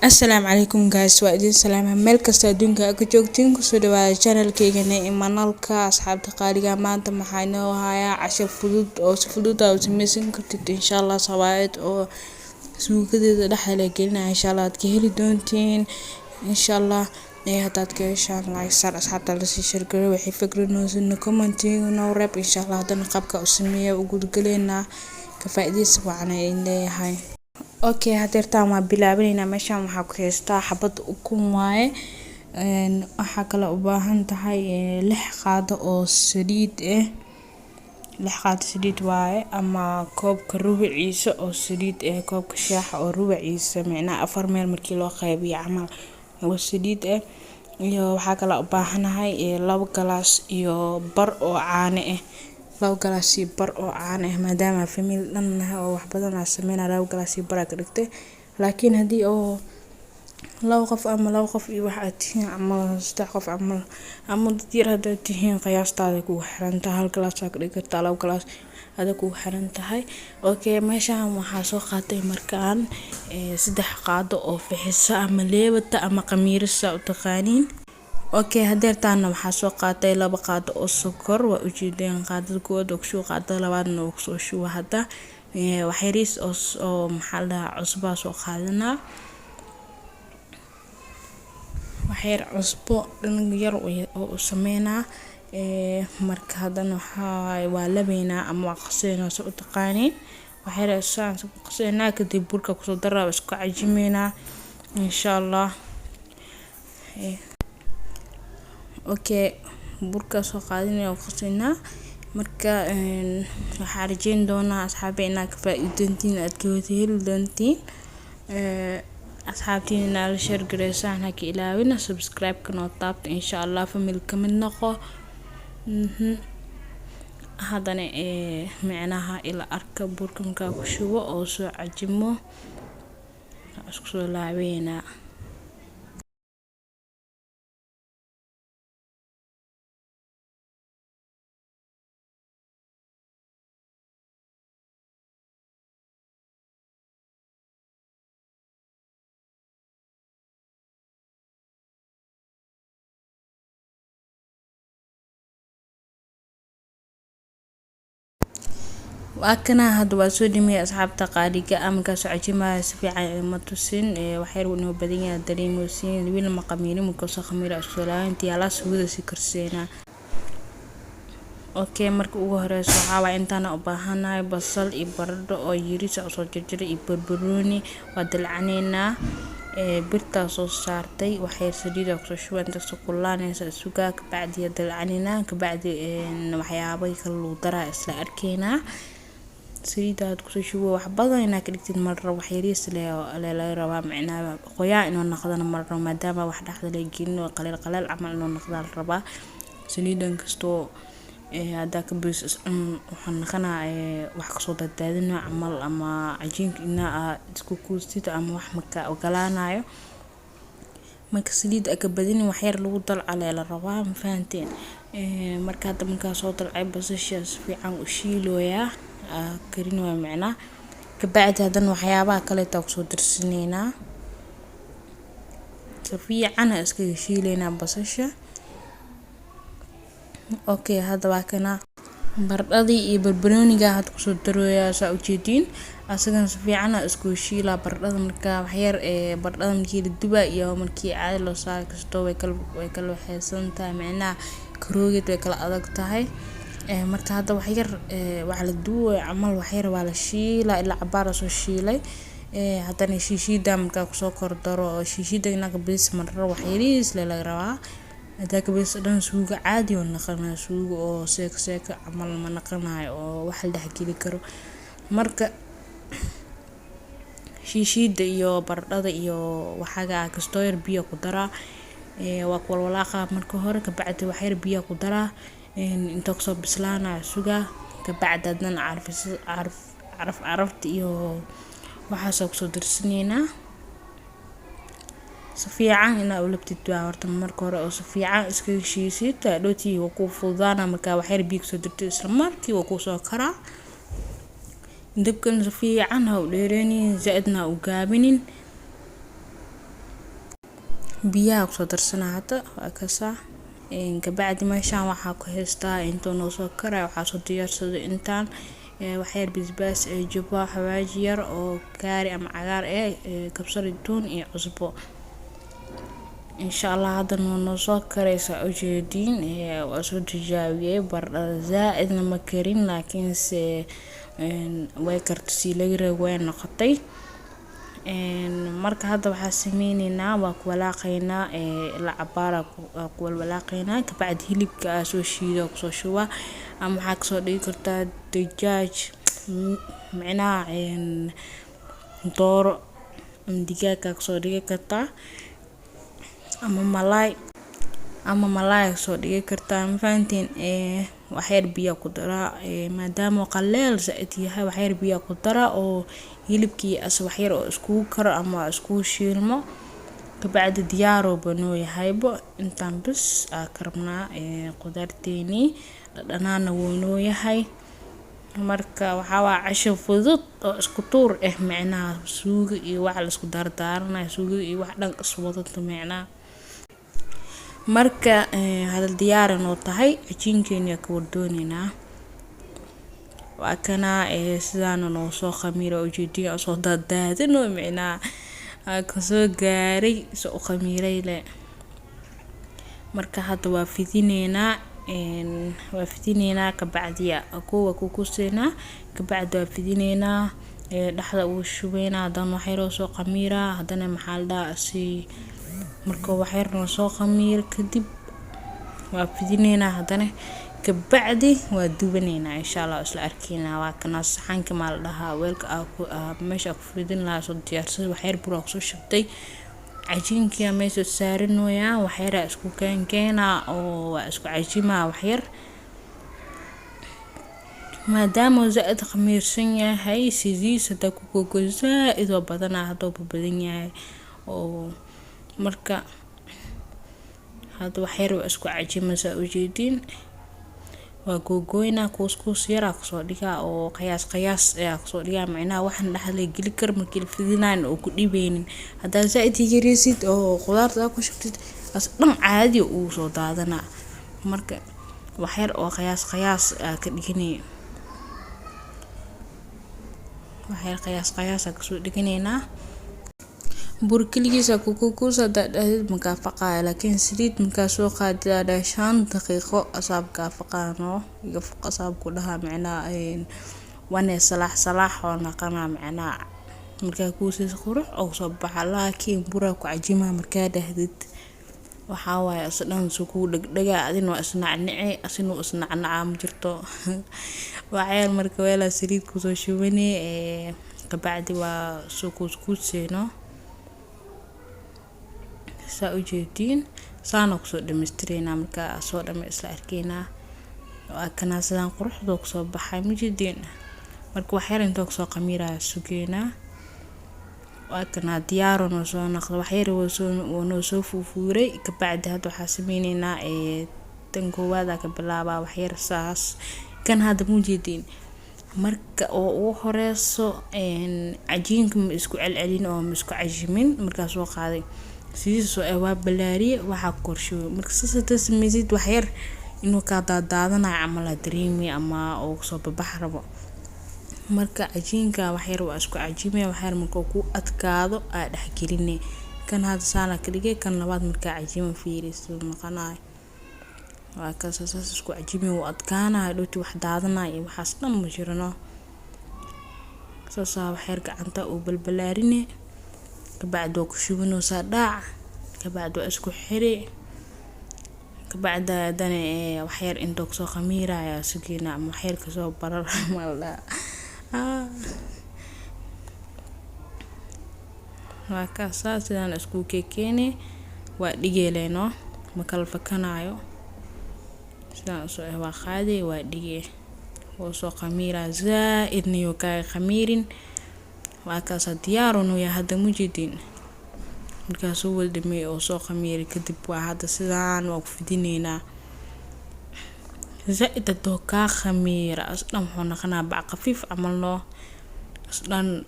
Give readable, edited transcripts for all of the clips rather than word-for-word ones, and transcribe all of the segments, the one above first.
Assalaamu calaykum guys, waa idin salaama meel kasta adduunka ka joogtiin kusoo dhawaada channelkeygana imanalka asxaabta qaaliga maanta maxaa inoo hayaa casho fudud oo si fudud aad u sameysan kartid insha Allah sawaayad oo suugadeeda dhexda gelinaya insha Allah aad ka heli doontiin insha Allah hadaad ka heshaan like sar asxaabta la sii share gareey wixii fikradooda commentiga noo reeb insha Allah hadana qabka u sameeyo ugu gudgaleena ka faa'iideysi wacan ay leeyahay. Okay hadeertaan waa bilaabanayna meeshaan waxaa ku haystaa xabad ukun waaye waxaa kale u baahan tahay 6 qaado oo saliid 6 qaado saliid waaye ama koobka rubaciisa oo saliid koobka shaaha oo rubaciisa macnaa 4 meel markii loo qaybiyo camal oo saliid iyo waxaa kale u baahanahay 2 galaas iyo bar oo caano 2 galaas iyo bar oo caano maadaama family dhan oo wax badan aan sameynaa 2 galaas iyo bar ka dhigtay laakiin hadii oo 2 qof ama 2 qof iyo wax aad tihiin ama 3 qof ama dad yar hadaad tihiin qiyaastaada ku xiran tahay 1 galaas ka dhigi kartaa 2 galaas aad ku xiran tahay. Okay meeshaan waxaa soo qaatay markaan 3 qaado oo fixisa ama leebata ama qamiirisa u taqaaniin. Okay hadeertaan waxaa soo qaatay 2 qaado oo sokor waa u jeedeen qaadada koowaad oo soo qaatay labaadna oo soo shuba hada wax yariis oo maxaa la cusbo soo qaadanaa wax yar cusbo dhan yar oo sameynaa marka hadana waa labeynaa ama qasayna soo u taqaaniin wax yar saan soo qasayna kadib burka ku soo daraa isku cajimeena insha Allah. Okay burka soo qaadinay oo qasayna marka waxa rajeyn doonaa asxaabi inaad ka faa'iideyntiin aad ka heli doontiin asxaabtiina la share gareysaan ha ka ilaawina subscribe kana taabta insha Allah family ka mid noqo hadana macnaha ila arka burka marka ku shubo oo soo cajimo isku soo laabeena. waakana hadda waa soo dhimay asxaabta qaaliga amka soo cajimaa si fiican ma tusin wax yar inuu badan yahay dareemosiin wiil ma qamiino ma soo khamiira isku laantii ala suuda si karseena. Okay marka ugu horeyso waxa intaan u baahanahay basal iyo baradho oo yiriis soo jarjaray iyo barbarooni waa dalcaneena birta soo saartay wax yar saliid oo soo shubanta soo kulaanaysa suuga ka bacdi dalcaneena ka bacdi waxyaabo kale loo daraa isla arkeena saliidaad ku soo shubo wax badan inaad ka dhigtid marro wax yariis la rabaa macnaa qoyaa inuu noqdana marro maadaama wax dhaxda la gelin oo qaleel camal inuu noqdaan rabaa saliidan kasto hada ka bis waxaan naqanaa wax ka soo dadadina camal ama cajiinka ina isku kuustida ama wax marka ogolaanayo marka saliid ka badin wax yar lagu dalcalay la rabaa ma fahanteen marka hada marka soo dalcay basasha si fiican u shiilooya karin waa macna ka bacdi hadana waxyaabaha kale ta ku soo dirsineena si fiican iska shiileena basasha. Okay hada waa kana baradhadii iyo barbarooniga had ku soo darooyaa saa u jeedin asagana si fiican isku shiila baradhada marka wax yar baradhada markii la duba iyo markii caadi loo saar kasto way kala waxaysan tahay macnaa karoogid way kala adag tahay marka hada wax yar wax la duway camal wax yar waa la shiila ilaa cabaar soo shiilay hadana shiishida marka ku soo kordaro shiishida inaga bis marro wax yariis la rabaa hada ka bis dhan suuga caadi oo naqana suuga oo seek camal ma naqanayo oo wax la dhaxgeli karo marka shiishida iyo baradhada iyo waxaga kasto yar biyo ku daraa waa ku walaaqa marka hore ka bacdi wax yar biyo ku daraa inta ku soo bislaana suuga ka bacdi hadana carafta iyo waxa soo soo dirsineena si fiican ina u labtid horta marka hore oo si fiican iska shiisid dhooti oo ku fuudaana marka wax yar biyo soo dirtid isla markii oo ku soo karaa dabkan si fiican ha u dheereenin zaidna u gaabinin biyaha kusoo darsanaa hadda waa kasaa kabacdi meeshaan waxaa ku haystaa intuu noo soo karay waxaa soo diyaarsaday intaan waxyar basbaas jubba xawaaji yar oo kaari ama cagaar kabsar duun iyo cusbo insha Allah hadda noo soo karaysa ujeedin waa soo tijaabiyay baradhada zaaidna ma karin laakiinse way kartay laga reebay noqotay marka hadda waxaa sameynaynaa waa ku walaaqaynaa la cabaara ku walaaqaynaa kabacdi hilibka soo shiido kusoo shuba ama waxaa kasoo dhigi kartaa digaag macnaha dooro digaag kasoo dhigi kartaa ama malaay soo dhigi kartaa mafahantiin waxyar biyo ku daraa maadaama qaleel zaid yahay waxyar biyo ku daraa oo hilibkii waxyar oo isku karo ama isku shiilmo kabacdi diyaaro banoo yahaybo intaan bas karabnaa qudaarteeni dhanaana woonoo yahay marka waxa waa casho fudud oo isku tuur macnaha suugo iyo wax la isku dardaaranayo suugo iyo wax dhan isku wadato macnaha marka hada diyaaran oo tahay cajiinkeena ka wardoonina waa kana sidaan noo soo khamiiro ujeediga soo daadadno macnaha ka soo gaaray soo khamiiray le marka hadda waa fidineyna kabacdiya kuwa ku kusina kabacdi waa fidineyna dhaxda uu shubayna hadan waxyar soo khamiira hadana maxaa la si marka waxyar soo khamiir kadib waa fidineyna hadana kabacdi waa dubaneyna insha Allah isla arkeyna waa kana saxanka ma la dhahaa weelka meesha ku fidin la soo diyaarsaday waxyar bur soo shabtay cajiinka meesha saarinoya waxyar isku keenkeena oo waa isku cajiima waxyar maadaama zaad khamiirsan yahay sidiisa ta ku gogoza idoo badana hadoo badan yahay oo marka hada waxyar isku cajiima sa ujeedin waa gogoyna couscous yar soo dhiga oo qiyaas soo dhiga macnaha waxan dhaxlay gali kar markii la fidinaan oo ku dhibeynin hada zaid yarisid oo qudaarta ku shubtid as dhan caadi uu soo daadana marka waxyar oo qiyaas ka dhiganay waxyar qiyaas ka soo dhiganayna burkiligiisa kukukusa dadad makafaqaa laakiin saliid marka soo qaadada 5 daqiiqo asaabka faqaano iga faqasaab ku dhaha macnaha wana salaax oo naqana macnaha marka kuusis qurux oo soo baxa laakiin bura ku cajiima marka dhahdid waxa waay aslan suuq dhagdhaga adina isnacnaa ma jirto waxyar marka weela saliid ku soo shubani kabacdi waa soo kuusino saa ujeedin saana ku soo dhameystireyna marka soo isla arkeyna waa kana sidaan quruxda ku soo baxay mujidin marka waxyar inta ku soo khamiira sugeena waa kana diyaar oo soo naqdo waxyar oo soo fuufuuray kabacdi hadda waxa sameeynayna tan koowaad ka bilaaba waxyar saas kan hadda mujidin marka oo ugu horeyso cajiinka ma isku celcelin oo ma isku cajimin marka soo qaaday sidoo waa balaariye waxa korsho marka sasata sameeysid waxyar inuu ka daadanayo amal dareemi ama oo soo babax rabo marka cajiinka waxyar waa isku cajiimay waxyar marka ku adkaado dhax gelinay kan hada saana ka dhigay kan labaad marka cajiima fiiriso maqanaay waa ka saas isku cajiimay oo adkaana dhowti wax daadanayo waxaas dhan ma jirano saasa waxyar gacanta oo balbalaarinay kabacdi ku shubino saadaac kabacdi isku xiri kabacdi hadana waxyar inta ku soo khamiiraya sugeena ama waxyar ka soo barar malda waa ka saasaan isku keekene waa dhigeeleno ma kala fakanayo sidaan soo waa qaadi waa dhige oo soo khamiira zaidniyo ka khamiirin waa ka diyaar oo yahay hada mujidin marka soo wadamay oo soo khamiir kadib waa hada sidaan waa ku fidineyna zaid dadoo ka khamiira aslan wuxuu naqanaa bac qafiif amalno aslan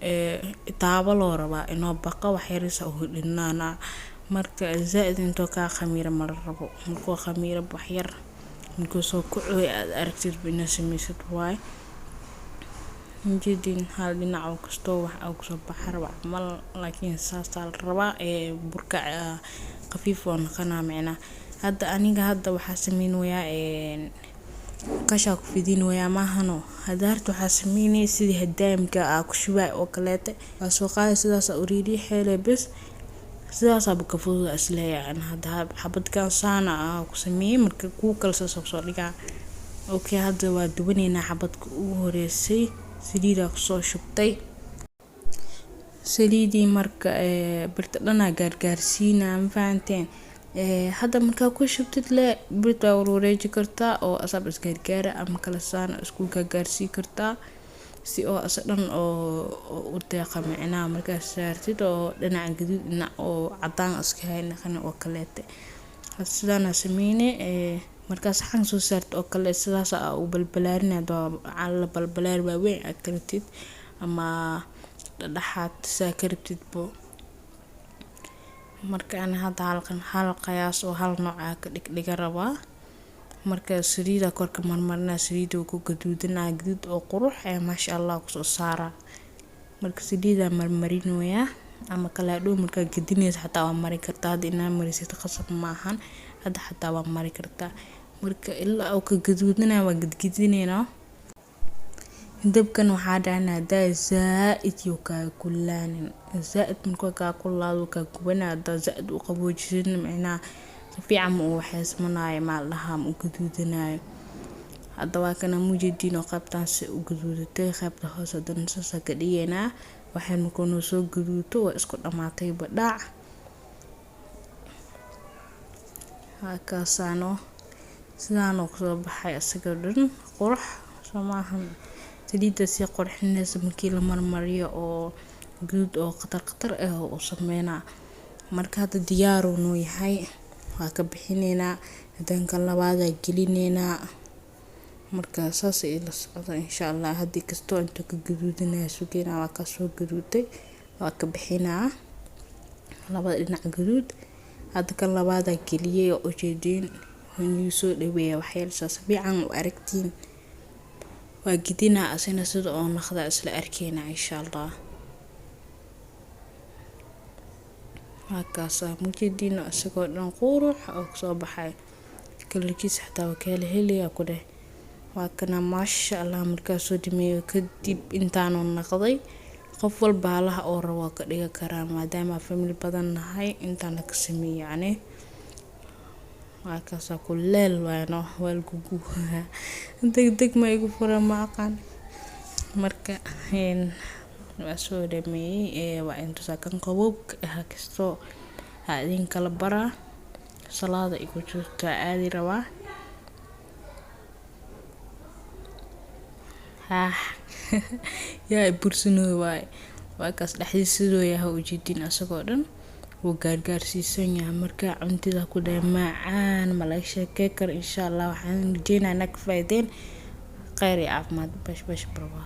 taabo loo rabaa inoo baqa waxyarisa oo dhinaana marka zaaid intuu kaa khamiira ma rabo markuu khamiira wax yar markuu soo kacooy aad aragtid inaad samaysid waay jidin hal dhinac oo kasto wax aa kusoo baxar wax mal laakiin saasaa la rabaa burka qafiif oo noqonaa micnaa hadda aniga waxaa samaynayaa kashaa ku fidinayaa maahano hadaarta waxaa samaynay sidii hadaamka ku shubay oo kaleete waa soo qaaday sidaas u riixay bas sidaas aad ka fudud isleeyahay hadda xabadkan saana ku sameeyay marka ku kala soo dhigaa okay hadda waa dubaneynaa xabadka ugu horeysay saliida ku soo shubtay saliidii marka birta dhana gaarsiina ma fahanteen hadda marka ku shubtid le birta wareeji kartaa oo asab isgaargaara ama kala saan isku gaarsi kartaa si oo asadan oo u deeqa micnaa marka saartid oo dhinaca gaduud dhinac oo cadaan iska hayna oo kaleete sidana sameeyay marka saxan soo saarto oo kale sidaas u balbalaarinado ala balbalaar waaweyn aad kartid ama dhaxaad saakartid bo marka ana hadda hal qiyaas oo hal nooc ka dhigdhiga rabaa marka saliida korka marmarna saliida ku gaduudana gaduud oo qurux maasha Allah ku soo saara marka saliida marmarinoya ama kala dhow marka gadinaysa xataa waa mari kartaa hadda inaa marisid qasab maahan hadda xataa waa mari kartaa marka ilaa oo ka gaduudana waa gadgidinayna dabkan waxaa dhaanaa zaaid iyo ka kulaanin zaaid markuu ka kulaado ka gubanaada zaaid u qaboojisin micnaa fiican oo waxaasmanaayo maalaha u gaduudanayo hadda waa kana mujidin oo qabtaan si u gaduudatay qaybta hoose dansa ka dhigayna waxaan ku noo soo gaduuto waa isku dhamaatay badhac hakaasano sidaan oo soo baxay asaga dhan qurux samaahan saliida si qurxinaysa markii la marmariyo oo guud oo qatar oo sameeyna marka hadda diyaar uu noo yahay waa ka bixinayna danka labaad ay gelinayna marka saas ay la socdo insha Allah hadii kasto inta ka gaduudinaa sugeena waa ka soo gaduutay waa ka bixinaa labada dhinac gaduud hadda kan labaad ay geliyay oo jeedin inuu soo dhaweeyo waxyeelsaas fiican u aragtiin waa gidina asina sida oo naqda isla arkeyna insha Allah hakaasa mujidina asagoo dhan qurux oo soo baxay kalarkiisa xataa kale heliya ku dheh waa kana maasha Allah marka soo dhimeeyo kadib intaan oo naqday qof walba laha oo rabo ka dhiga karaa maadaama family badan nahay intaan ka sameeyay yani waa kaasa kuleel waano walgugu degdeg ma igu fura ma aqaan marka waa soo dhameeyay waa inta sakan qaboob kasto idin kala bara salaada igu jirta aadi rabaa yaa bursino waa kaas dhaxdiisidoo yahay ujeedin asagoo dhan oo gaarsiisan yahay marka cuntida ku dhammaan malaysha keekar insha Allah waxaan rajeynayaa nag faa'iideen khayr iyo caafimaad bash barwa